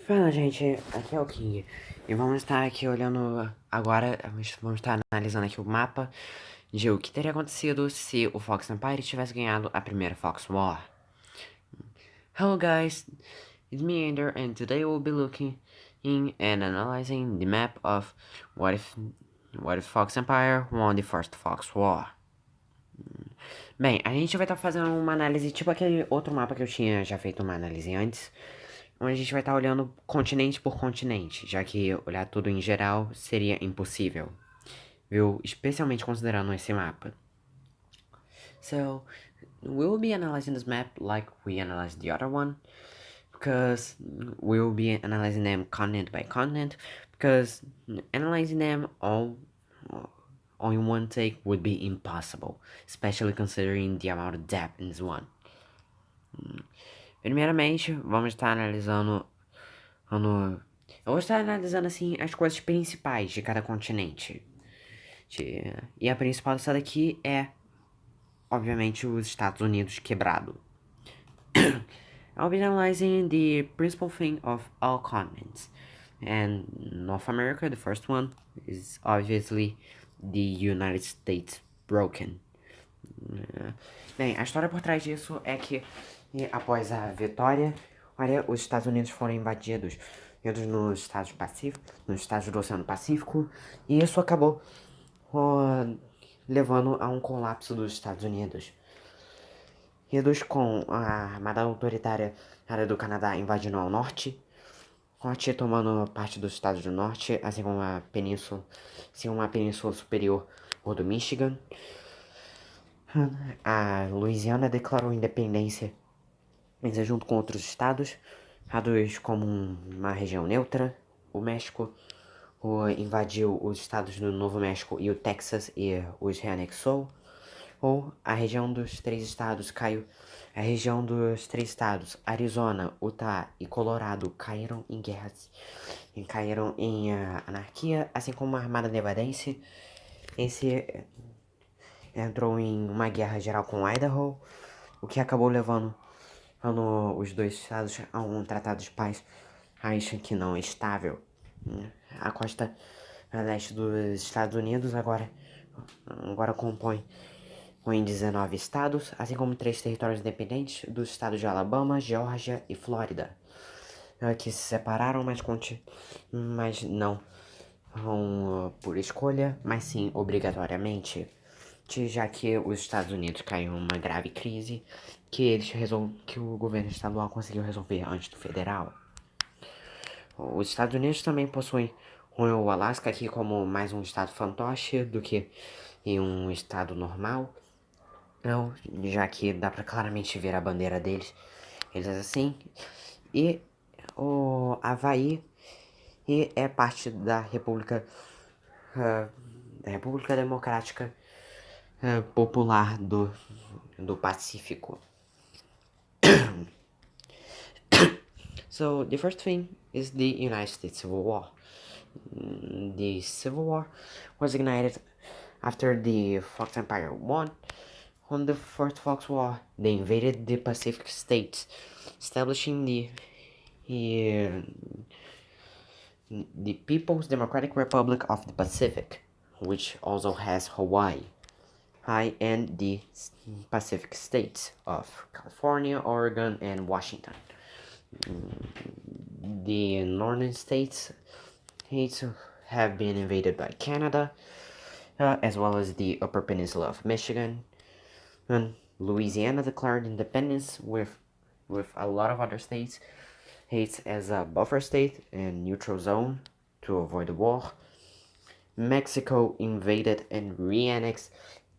Fala, gente, aqui é o King e vamos estar aqui olhando agora, vamos estar analisando aqui o mapa de o que teria acontecido se o Fox Empire tivesse ganhado a primeira Fox War. Hello guys, it's me Ender and today we'll be looking in and analyzing the map of what if Fox Empire won the first Fox War. Bem, a gente vai estar fazendo uma análise tipo aquele outro mapa que eu tinha já feito uma análise antes, onde a gente vai estar olhando continente por continente, já que olhar tudo em geral seria impossível, viu? Especialmente considerando esse mapa. So, we'll be analyzing this map like we analyzed the other one, because we'll be analyzing them continent by continent, because analyzing them all in one take would be impossible, especially considering the amount of depth in this one. Primeiramente, vamos estar analisando. Eu vou estar analisando assim as coisas principais de cada continente. E a principal dessa daqui é, obviamente, os Estados Unidos quebrado. I'll be analyzing the principal thing of all continents. And North America, the first one, is obviously the United States broken. Bem, a história por trás disso é que após a vitória, olha, os Estados Unidos foram invadidos nos estados do Oceano Pacífico, e isso acabou levando a um colapso dos Estados Unidos. Reduz com a armada autoritária área do Canadá invadindo ao norte tomando parte dos estados do norte, assim como uma península superior ou do Michigan. A Louisiana declarou independência, junto com outros estados, dados como uma região neutra. O México invadiu os estados do Novo México e o Texas e os reanexou. Ou a região dos três estados caiu. A região dos três estados, Arizona, Utah e Colorado, caíram em guerras e caíram em anarquia, assim como a Armada Nevadense entrou em uma guerra geral com Idaho, o que acabou levando os dois estados a um tratado de paz, que não estável. A costa leste dos Estados Unidos agora compõe 19 estados, assim como 3 territórios independentes dos estados de Alabama, Geórgia e Flórida, que se separaram, mas não por escolha, mas sim obrigatoriamente, já que os Estados Unidos caíram em uma grave crise que o governo estadual conseguiu resolver antes do federal. Os Estados Unidos também possuem o Alasca aqui como mais um estado fantoche do que em um estado normal. Não, já que dá pra claramente ver a bandeira deles, eles assim. E o Havaí é parte da República Democrática Popular do Pacífico. So the first thing is the United States Civil War. The Civil War was ignited after the Fox Empire won. On the First Fox War, they invaded the Pacific states, establishing the People's Democratic Republic of the Pacific, which also has Hawaii, and the Pacific states of California, Oregon, and Washington. The northern states have been invaded by Canada, as well as the Upper Peninsula of Michigan. And Louisiana declared independence with a lot of other states as a buffer state and neutral zone to avoid the war. Mexico invaded and re-annexed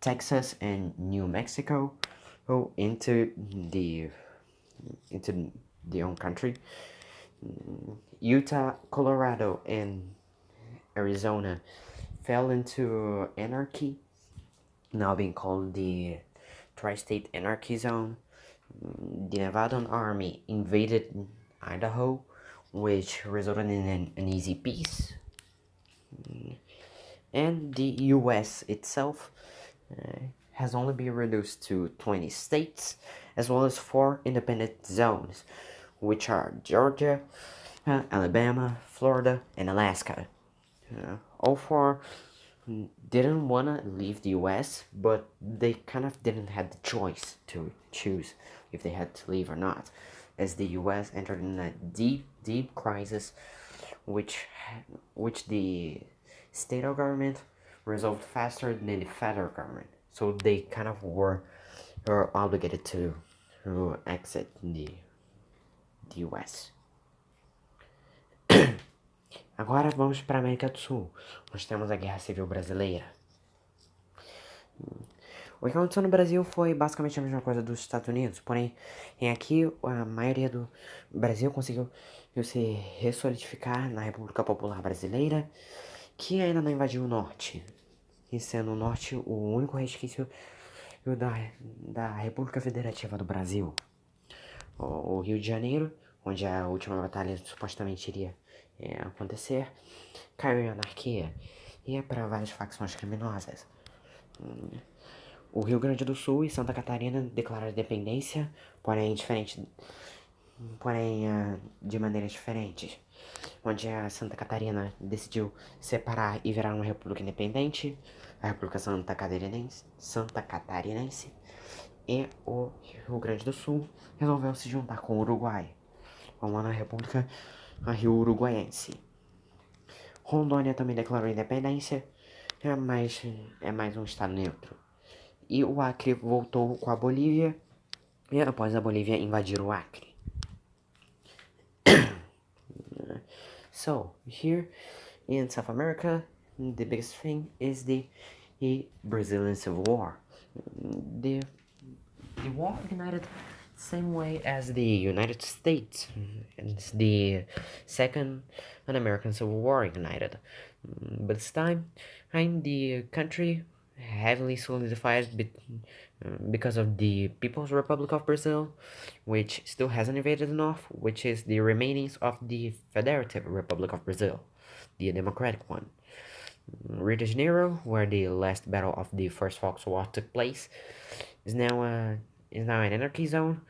Texas and New Mexico into the own country. Utah, Colorado, and Arizona fell into anarchy, now being called the Tri-State Anarchy Zone. The Nevadan Army invaded Idaho, which resulted in an uneasy peace. And the US itself has only been reduced to 20 states, as well as 4 independent zones, which are Georgia, Alabama, Florida, and Alaska. All four didn't want to leave the US, but they kind of didn't have the choice to choose if they had to leave or not, as the US entered in a deep crisis, which the state government resolved faster than the federal government. So they kind of were obligated to exit the US. Agora vamos para a América do Sul. Nós temos a Guerra Civil Brasileira. O que aconteceu no Brasil foi basicamente a mesma coisa dos Estados Unidos, porém, aqui a maioria do Brasil conseguiu se ressolidificar na República Popular Brasileira, que ainda não invadiu o Norte, e sendo o Norte o único resquício da República Federativa do Brasil. O Rio de Janeiro, onde a última batalha supostamente iria acontecer, caiu em anarquia e é para várias facções criminosas. O Rio Grande do Sul e Santa Catarina declararam independência, porém de maneiras diferentes. Onde a Santa Catarina decidiu separar e virar uma república independente, a República Santa Catarinense, e o Rio Grande do Sul resolveu se juntar com o Uruguai, formando a República Rio Uruguaiense. Rondônia também declarou independência, mas é mais um estado neutro. E o Acre voltou com a Bolívia, e após a Bolívia invadir o Acre. So, here in South America, the biggest thing is the Brazilian Civil War. The war ignited the same way as the United States. It's the second American Civil War ignited. But this time, the country heavily solidified because of the People's Republic of Brazil, which still hasn't invaded the North, which is the remainings of the Federative Republic of Brazil, the democratic one. Rio de Janeiro, where the last battle of the First Fox War took place, is now an anarchy zone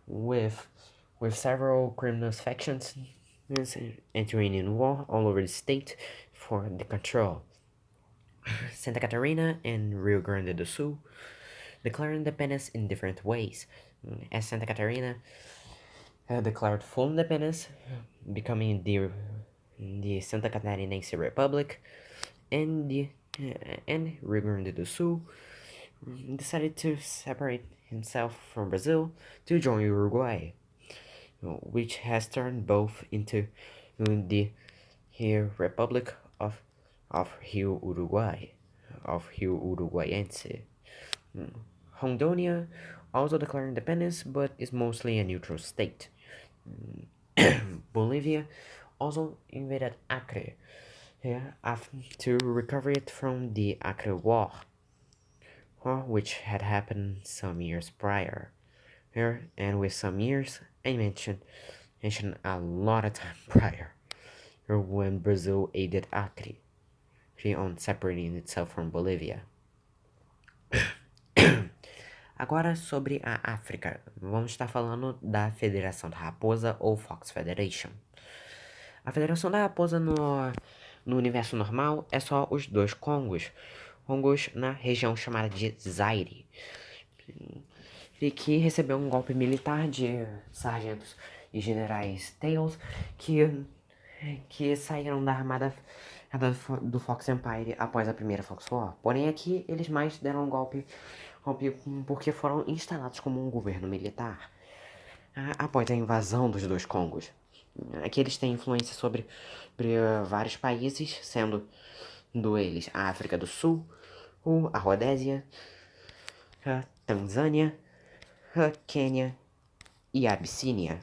with several criminal factions entering in war all over the state for the control. Santa Catarina and Rio Grande do Sul declared independence in different ways, as Santa Catarina declared full independence, becoming the Santa Catarinense Republic, and Rio Grande do Sul decided to separate himself from Brazil to join Uruguay, which has turned both into the Republic of Rio Uruguay, of Rio Uruguaiense. Rondônia also declared independence, but is mostly a neutral state. Bolivia also invaded Acre to recover it from the Acre War, which had happened some years prior. And with some years, I mentioned a lot of time prior, when Brazil aided Acre on separating itself from Bolívia. Agora sobre a África, vamos estar falando da Federação da Raposa ou Fox Federation. A Federação da Raposa no universo normal é só os dois Congos na região chamada de Zaire, e que recebeu um golpe militar de sargentos e generais Tails que saíram da armada do Fox Empire após a primeira Fox War. Porém aqui eles mais deram um golpe porque foram instalados como um governo militar após a invasão dos dois Congos. Aqui eles têm influência sobre vários países, sendo eles a África do Sul, a Rodésia, a Tanzânia, a Quênia e a Abissínia,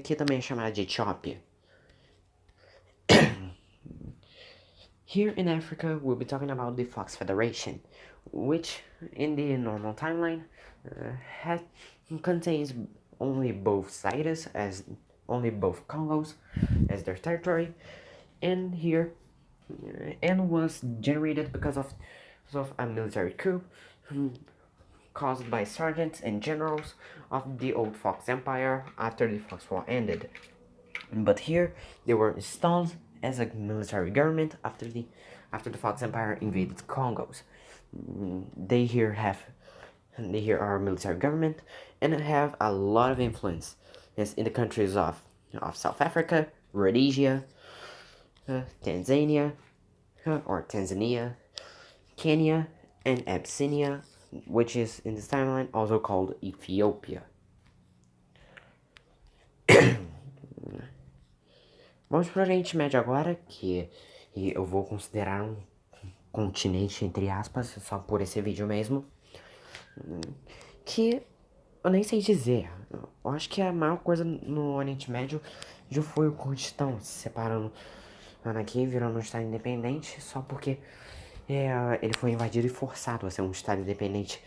que também é chamada de Etiópia. Here in Africa, we'll be talking about the Fox Federation, which in the normal timeline contains only both sides only both Congos as their territory, and was generated because of a military coup caused by sergeants and generals of the old Fox Empire after the Fox War ended. But here they were installed as a military government after the Fox Empire invaded Congos. They here are a military government and have a lot of influence, yes, in the countries of South Africa, Rhodesia, Tanzania, Kenya, and Abyssinia, which is in this timeline also called Ethiopia. Vamos para o Oriente Médio agora, que eu vou considerar um continente, entre aspas, só por esse vídeo mesmo, que eu nem sei dizer. Eu acho que a maior coisa no Oriente Médio já foi o Kurdistão se separando aqui, virando um estado independente, só porque ele foi invadido e forçado a ser um estado independente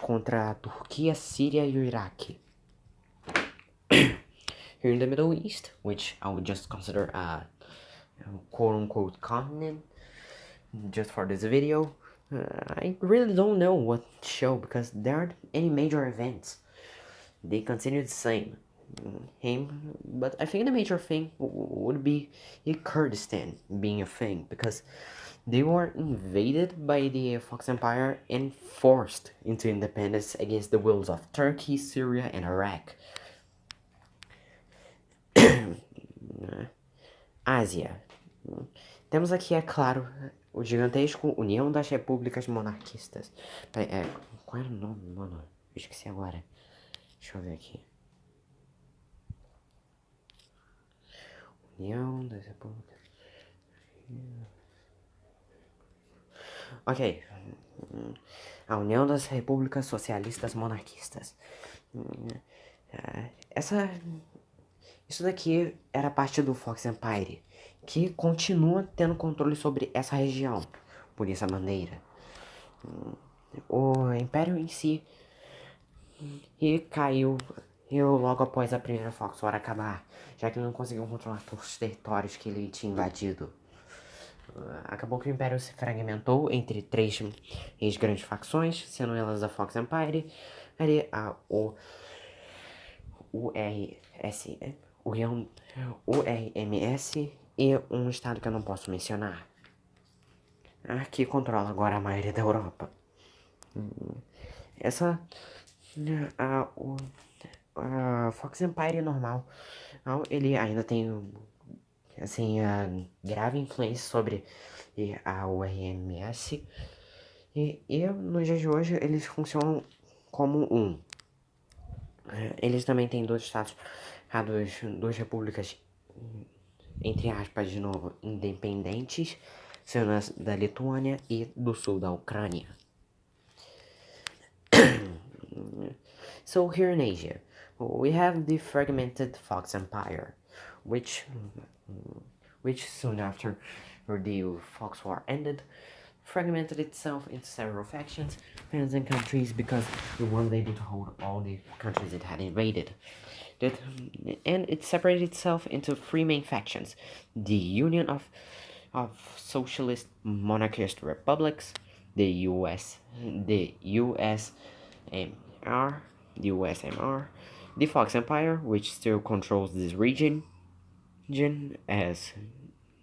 contra a Turquia, Síria e o Iraque. Here in the Middle East, which I would just consider a quote-unquote continent, just for this video, I really don't know what to show because there aren't any major events. They continue the same. But I think the major thing would be Kurdistan being a thing because they were invaded by the Fox Empire and forced into independence against the wills of Turkey, Syria, and Iraq. Ásia. Temos aqui, é claro, o gigantesco União das Repúblicas Monarquistas. Qual era o nome, mano? Eu esqueci agora. Deixa eu ver aqui. União das Repúblicas. Ok. A União das Repúblicas Socialistas Monarquistas. Isso daqui era parte do Fox Empire, que continua tendo controle sobre essa região, por essa maneira. O Império em si caiu logo após a primeira Fox War acabar, já que ele não conseguiu controlar todos os territórios que ele tinha invadido. Acabou que o Império se fragmentou entre três grandes facções, sendo elas a Fox Empire, a URMS e um estado que eu não posso mencionar, que controla agora a maioria da Europa. A Fox Empire normal, ele ainda tem assim a grave influência sobre a URMS e nos dias de hoje eles funcionam como um. Eles também têm dois estados, duas repúblicas, entre aspas, de novo, independentes, sendo as da Lituânia e do sul da Ucrânia. So here in Asia, we have the fragmented Fox Empire, which soon after the Fox War ended, fragmented itself into several factions, clans and countries because it wasn't able to hold all the countries it had invaded. And it separated itself into three main factions: the Union of Socialist Monarchist Republics, the USMR, the Fox Empire, which still controls this region as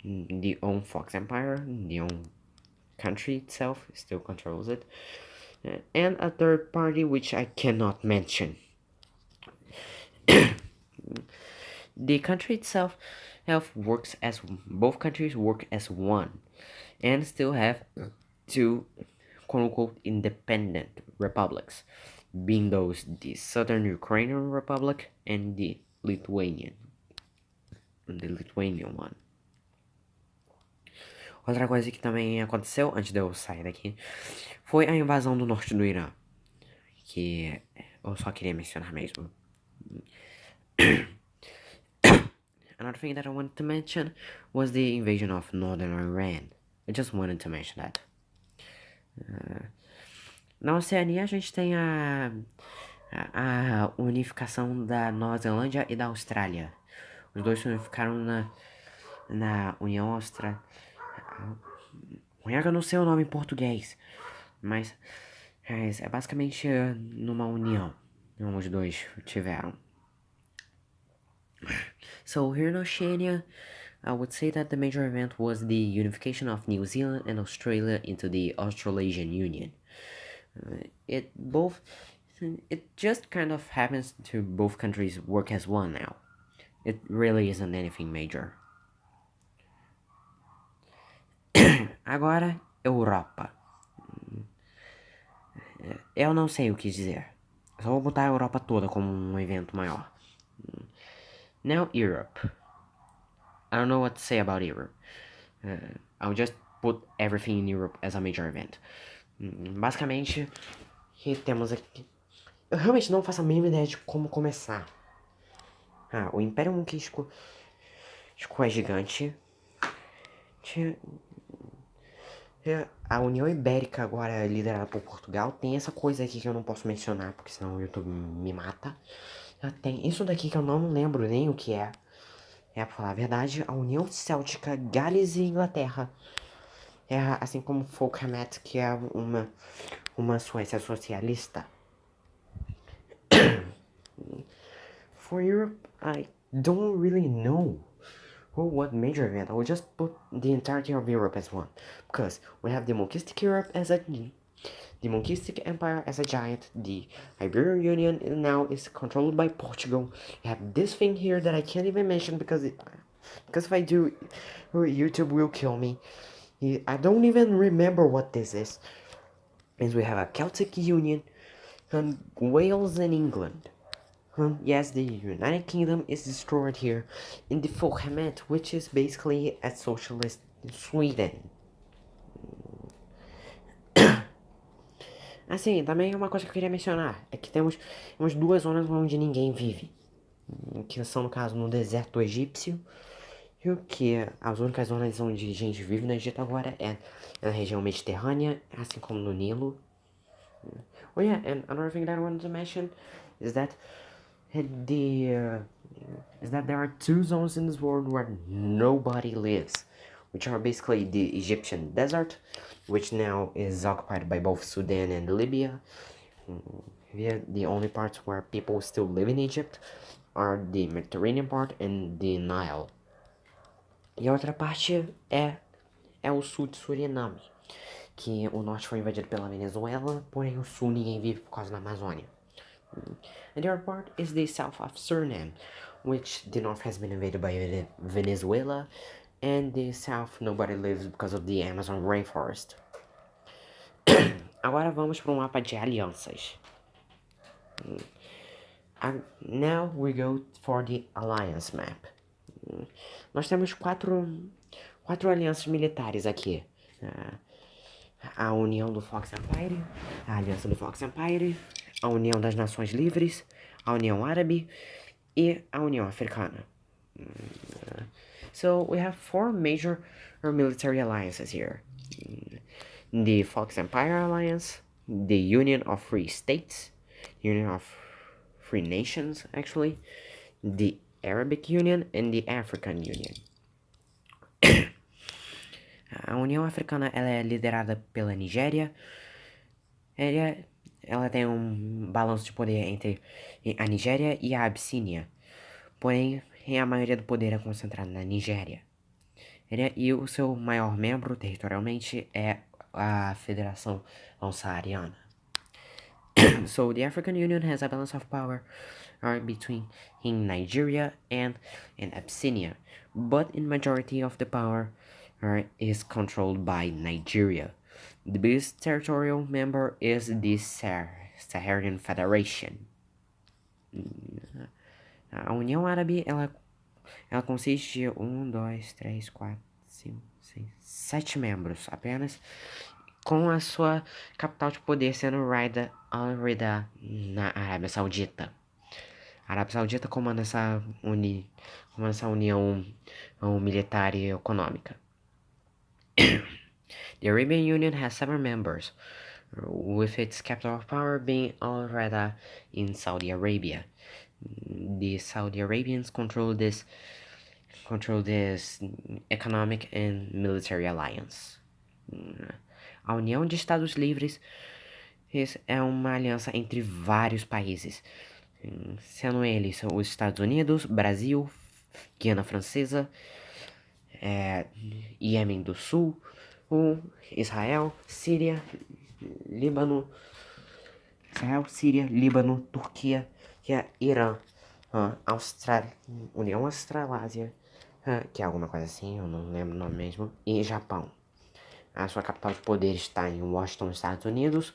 the own Fox Empire, the own country itself still controls it, and a third party which I cannot mention. The country itself works as both countries work as one, and still have two quote-unquote independent republics, being those the Southern Ukrainian Republic and the Lithuanian one. Outra coisa que também aconteceu antes de eu sair daqui foi a invasão do norte do Irã, que eu só queria mencionar mesmo. Another thing that I wanted to mention was the invasion of northern Iran. I just wanted to mention that. Na Oceania a gente tem a unificação da Nova Zelândia e da Austrália. Os dois se unificaram na União Austrália. Eu não sei o nome em português, mas é basicamente numa união. Os dois tiveram. So here in Oceania, I would say that the major event was the unification of New Zealand and Australia into the Australasian Union. It both it just kind of happens to both countries work as one now. It really isn't anything major. Agora, Europa. Eu não sei o que dizer. Só vou botar a Europa toda como um evento maior. Now, Europe. I don't know what to say about Europe. I'll just put everything in Europe as a major event. Basicamente, que temos aqui. Eu realmente não faço a mínima ideia de como começar. O Império Conquístico é gigante. A União Ibérica, agora liderada por Portugal, tem essa coisa aqui que eu não posso mencionar, porque senão o YouTube me mata. Tem isso daqui que eu não lembro nem o que é. Pra falar a verdade, a União Céltica, Gales e Inglaterra. Assim como Folkemet, que é uma Suécia socialista. For Europe, I don't really know what major event. I will just put the entirety of Europe as one. Because we have the Monastic Europe as the Monastic Empire as a giant. The Iberian Union now is controlled by Portugal. You have this thing here that I can't even mention because if I do, YouTube will kill me. I don't even remember what this is. And we have a Celtic Union, and Wales and England. Yes, the United Kingdom is destroyed here in the Folkemet, which is basically a socialist Sweden. Assim, também uma coisa que eu queria mencionar é que temos duas zonas onde ninguém vive, que são, no caso, no deserto egípcio, e o que as únicas zonas onde gente vive no Egito agora é na região mediterrânea, assim como no Nilo. Oh yeah, and another thing that I wanted to mention is that there are two zones in this world where nobody lives, which are basically the Egyptian desert, which now is occupied by both Sudan and Libya. The only parts where people still live in Egypt are the Mediterranean part and the Nile. E a outra parte é o sul de Suriname, que o norte foi invadido pela Venezuela, porém o sul ninguém vive por causa da Amazônia. And the other part is the south of Suriname, which the north has been invaded by Venezuela, and the south nobody lives because of the Amazon rainforest. Agora vamos para um mapa de alianças. Now we go for the alliance map. Nós temos quatro alianças militares aqui. A União do Fox Empire, a Aliança do Fox Empire, a União das Nações Livres, a União Árabe e a União Africana. So we have four major military alliances here. The Fox Empire Alliance, the Union of Free States, Union of Free Nations, actually, the Arabic Union and the African Union. A União Africana ela é liderada pela Nigéria. Ela tem um balanço de poder entre a Nigéria e a Abissínia. Porém, a maioria do poder é concentrado na Nigéria. E o seu maior membro territorialmente é a Federação Saariana. So the African Union has a balance of power between Nigeria and Abyssinia, but in majority of the power is controlled by Nigeria. The biggest territorial member is the Saharian Federation. A União Árabe ela consiste de 1, 2, 3, 4, 5, 6, 7 membros apenas, com a sua capital de poder sendo Al-Rida na Arábia Saudita. A Arábia Saudita comanda essa união militar e econômica. The Arabian Union has 7 members, with its capital of power being Al-Rida in Saudi Arabia. The Saudi Arabians control this economic and military alliance. A União de Estados Livres é uma aliança entre vários países, sendo eles os Estados Unidos, Brasil, Guiana Francesa, Iêmen do Sul, Israel, Síria, Líbano, Turquia, Irã, União Australásia, que é alguma coisa assim, eu não lembro o nome mesmo, e Japão. A sua capital de poder está em Washington, Estados Unidos,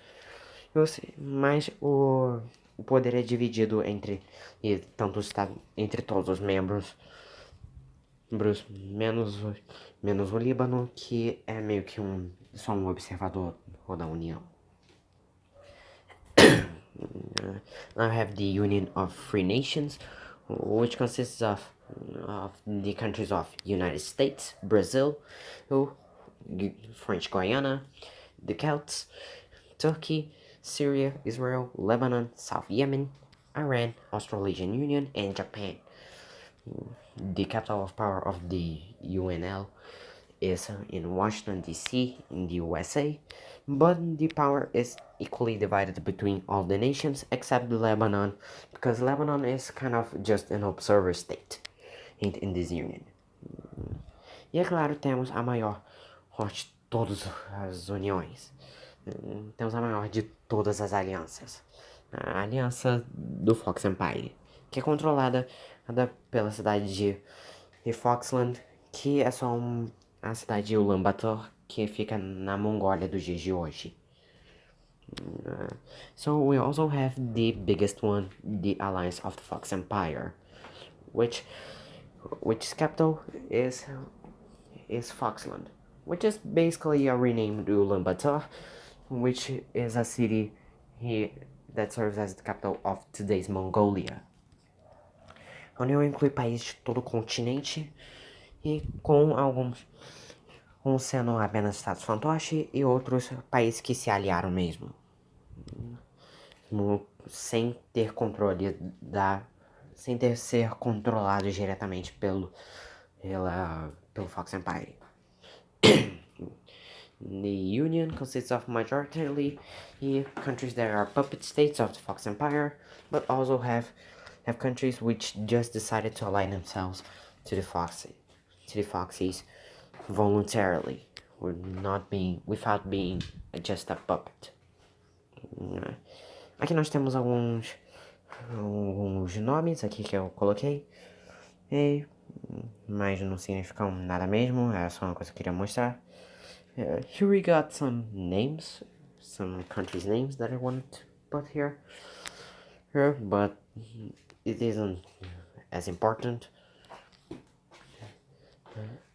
mas o poder é dividido entre todos os membros, menos o Líbano, que é meio que só um observador da União. I have the Union of Free Nations, which consists of the countries of United States, Brazil, French Guiana, the Celts, Turkey, Syria, Israel, Lebanon, South Yemen, Iran, Australasian Union, and Japan. The capital of power of the UNL is in Washington, D.C., in the USA, but the power is equally divided between all the nations except Lebanon, because Lebanon is kind of just an observer state in this union. E é claro, temos a maior de todas as uniões. Temos a maior de todas as alianças. A aliança do Fox Empire, que é controlada pela cidade de Foxland, que é só a cidade de Ulaanbaatar, que fica na Mongólia dos dias de hoje. So we also have the biggest one, the Alliance of the Fox Empire, which capital is Foxland, which is basically a renamed Ulaanbaatar, which is a city that serves as the capital of today's Mongolia. A União inclui países de todo o continente, e com alguns sendo apenas estados fantoche e outros países que se aliaram mesmo, sem ter controle sem ser controlados diretamente pelo Fox Empire. The Union consists of majority countries that are puppet states of the Fox Empire, but also have countries which just decided to align themselves to the Foxies voluntarily, without being just a puppet. Aqui nós temos alguns nomes aqui que eu coloquei, mas não significam nada mesmo, é só uma coisa que eu queria mostrar. Here we got some names, some countries' names that I wanted to put here, but it isn't as important.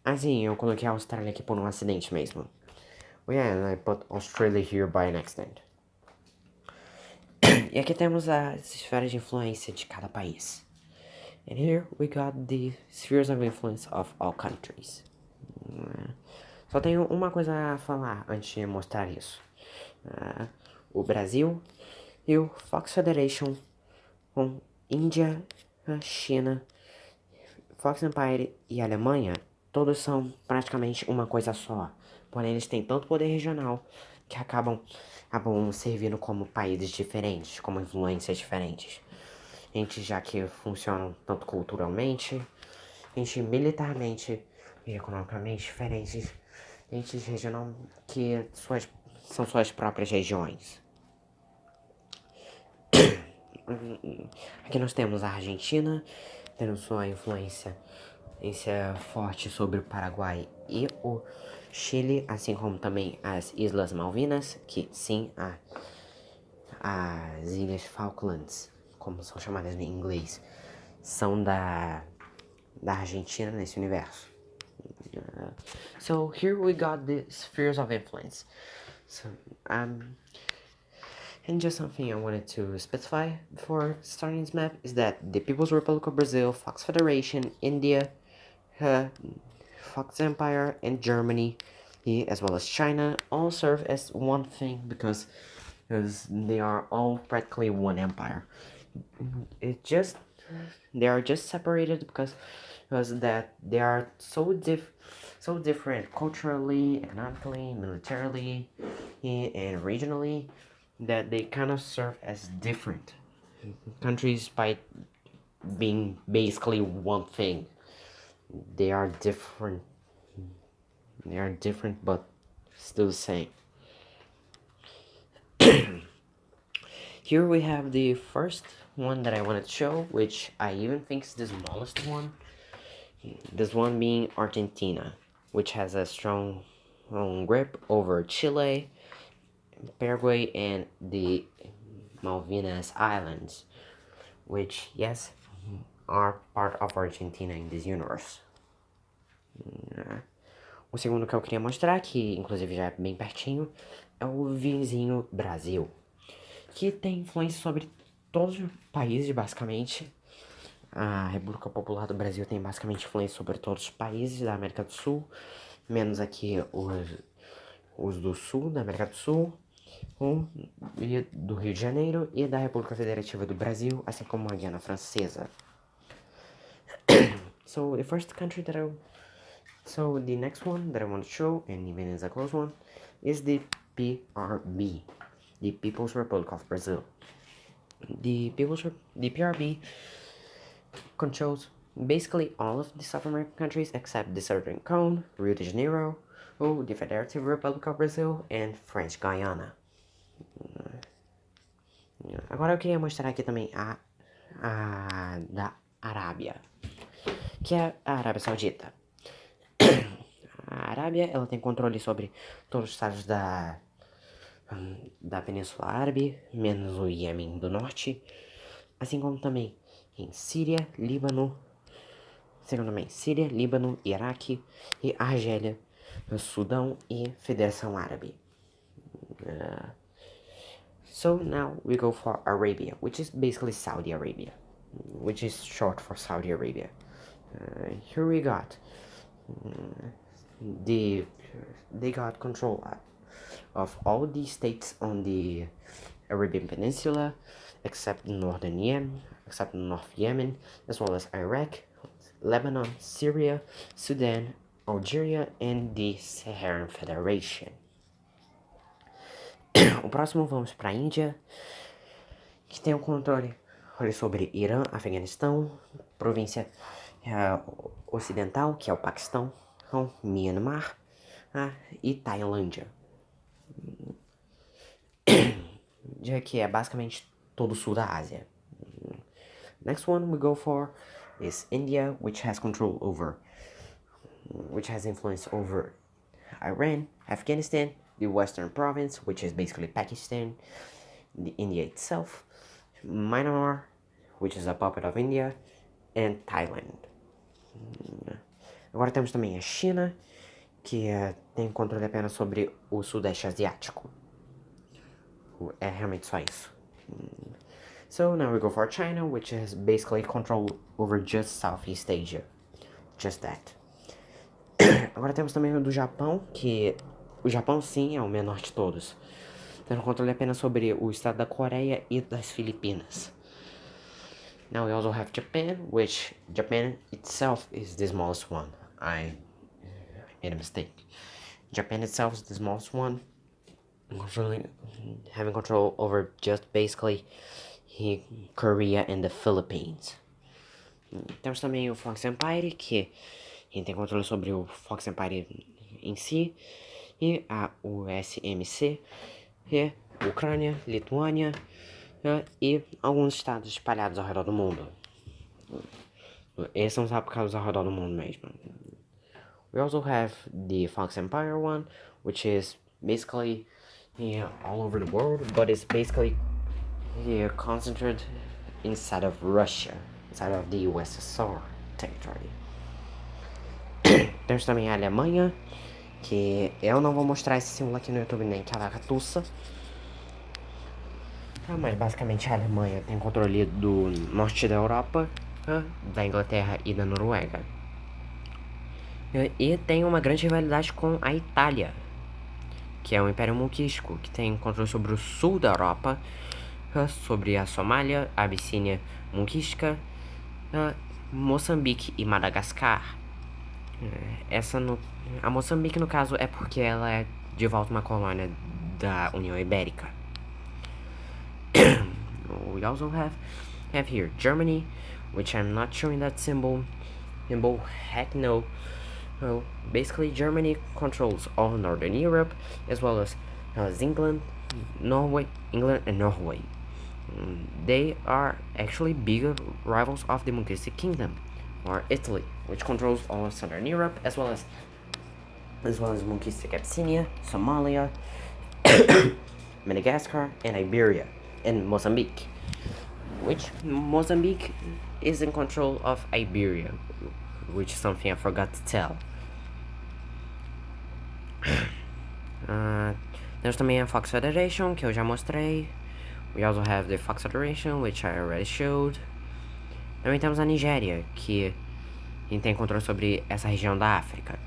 Assim, eu coloquei a Austrália aqui por um acidente mesmo. Yeah, and I put Australia here by an accident. E aqui temos as esferas de influência de cada país. And here we got the spheres of influence of all countries. Só tenho uma coisa a falar antes de mostrar isso. O Brasil e o Fox Federation com Índia, China, Fox Empire e Alemanha, todos são praticamente uma coisa só. Porém, eles têm tanto poder regional que acabam servindo como países diferentes, como influências diferentes. Já que funcionam tanto culturalmente, militarmente e economicamente diferentes, regional que são suas próprias regiões. Aqui nós temos a Argentina, tendo sua influência forte sobre o Paraguai e o Chile, assim como também as Islas Malvinas, que sim, as Ilhas Falklands, como são chamadas em inglês, são da Argentina nesse universo. So here we got the spheres of influence. So and just something I wanted to specify before starting this map is that the People's Republic of Brazil, Fox Federation, India, Fox Empire, and Germany, as well as China, all serve as one thing because they are all practically one empire. They are just separated because that they are so different culturally, economically, militarily, and regionally, that they kind of serve as different countries by being basically one thing. They are different. They are different, but still the same. Here we have the first one that I wanted to show, which I even think is the smallest one. This one being Argentina, which has a strong grip over Chile, Paraguay, and the Malvinas Islands, which, yes, are part of Argentina in this universe. O segundo que eu queria mostrar, que inclusive já é bem pertinho, é o vizinho Brasil, que tem influência sobre todos os países, basicamente. A República Popular do Brasil tem basicamente influência sobre todos os países da América do Sul, menos aqui os do Sul, da América do Sul, e do Rio de Janeiro e da República Federativa do Brasil, assim como a Guiana Francesa. So the next one that I want to show, and even is a close one, is the PRB, the People's Republic of Brazil. The PRB controls basically all of the South American countries except the Southern Cone, Rio de Janeiro, the Federative Republic of Brazil, and French Guiana. Agora eu queria mostrar aqui também a da Arábia, que é a Arábia Saudita. A Arábia, ela tem controle sobre todos os estados da Península Árabe, menos o Iêmen do Norte, assim como também em Síria, Líbano, Iraque e Argélia, Sudão e Federação Árabe. So now we go for Arabia, which is basically Saudi Arabia, which is short for Saudi Arabia. Here we got they got control of all the states on the Arabian Peninsula, except North Yemen, as well as Iraq, Lebanon, Syria, Sudan, Algeria, and the Saharan Federation. O próximo vamos para a Índia, que tem o controle sobre Irã, Afeganistão, província ocidental, que é o Paquistão, Myanmar e Tailândia. Já que é basicamente todo o sul da Ásia. Next one we go for is India, which has influence over Iran, Afghanistan, the Western Province, which is basically Pakistan, India itself, Myanmar, which is a puppet of India, and Thailand. Agora temos também a China, que tem controle apenas sobre o Sudeste Asiático. É realmente só isso. So now we go for China, which has basically control over just Southeast Asia. Just that. Agora temos também o do Japão, que o Japão sim é o menor de todos, tendo controle apenas sobre o estado da Coreia e das Filipinas. Now we also have Japan, which Japan itself is the smallest one. I made a mistake. Japan itself is the smallest one, having control over just basically Korea and the Philippines. Temos também o Fox Empire, que tem controle sobre o Fox Empire em si, e a USMC, e Ucrânia, Lituânia e alguns estados espalhados ao redor do mundo. Esses são os aplicados ao redor do mundo mesmo. We also have the Fox Empire one, which is basically all over the world, but it's basically concentrated inside of Russia, inside of the USSR territory. Temos também a Alemanha, que eu não vou mostrar esse símbolo aqui no YouTube nem que ela catuça. Mas basicamente a Alemanha tem controle do norte da Europa, da Inglaterra e da Noruega. E tem uma grande rivalidade com a Itália, que é um império monquístico, que tem controle sobre o sul da Europa, sobre a Somália, a Abissínia monquística, Moçambique e Madagascar. A Moçambique, no caso, é porque ela é de volta uma colônia da União Ibérica. We also have here Germany, which I'm not showing that symbol, And bull heck no. Well, basically Germany controls all Northern Europe, as well as England, England and Norway. They are actually bigger rivals of the Monastic Kingdom, or Italy, which controls all of Southern Europe, as well as Monastic Abyssinia, Somalia, Madagascar, and Iberia, and Mozambique. Which Mozambique is in control of Iberia, which is something I forgot to tell. There's também a Fox Federation, que eu já mostrei. We also have the Fox Federation, which I already showed. Também temos a Nigéria, que tem controle sobre essa região da África,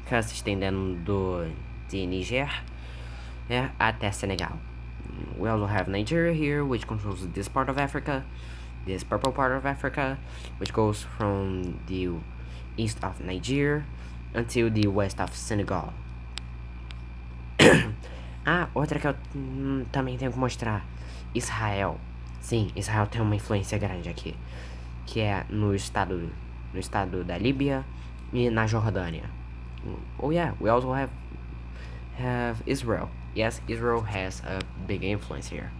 que se estendendo de Niger até Senegal. We also have Nigeria here, which controls this part of Africa, this purple part of Africa, which goes from the east of Niger until the west of Senegal. Outra que eu também tenho que mostrar, Israel. Sim, Israel tem uma influência grande aqui, que é no estado da Líbia e na Jordânia. Oh yeah, we also have Israel. Yes, Israel has a big influence here.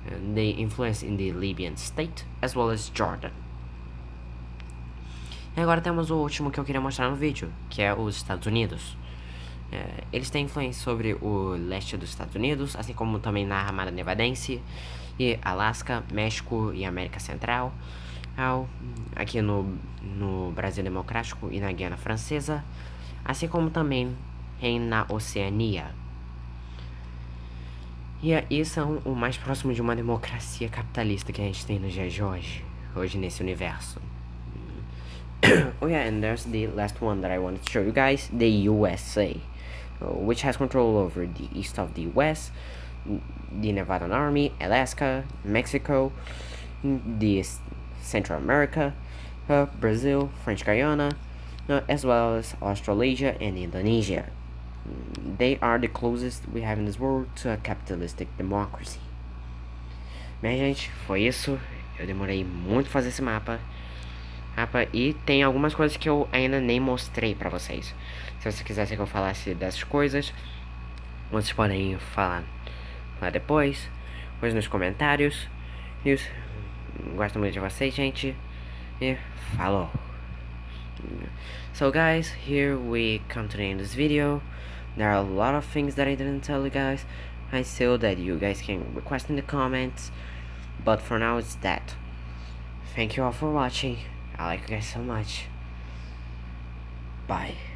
And they influence in the Libyan state as well as Jordan. E agora temos o último que eu queria mostrar no vídeo, que é os Estados Unidos. Eles têm influência sobre o leste dos Estados Unidos, assim como também na Armada Nevadense, e Alasca, México e América Central, aqui no Brasil Democrático e na Guiana Francesa, assim como também na Oceania. E aí são o mais próximo de uma democracia capitalista que a gente tem no dia de hoje nesse universo. Oh yeah, and there's the last one that I wanted to show you guys, the USA, which has control over the east of the West, the Nevadan Army, Alaska, Mexico, the Central America, Brazil, French Guiana, as well as Australasia and Indonesia. They are the closest we have in this world to a capitalistic democracy. Bem, gente, foi isso. Eu demorei muito pra fazer esse mapa. E tem algumas coisas que eu ainda nem mostrei pra vocês. Se vocês quisessem que eu falasse dessas coisas, vocês podem falar lá depois, nos comentários. E gosto muito de vocês, gente. E falou! So guys, here we come to the end of this video. There are a lot of things that I didn't tell you guys. I feel that you guys can request in the comments, but for now it's that. Thank you all for watching. I like you guys so much. Bye.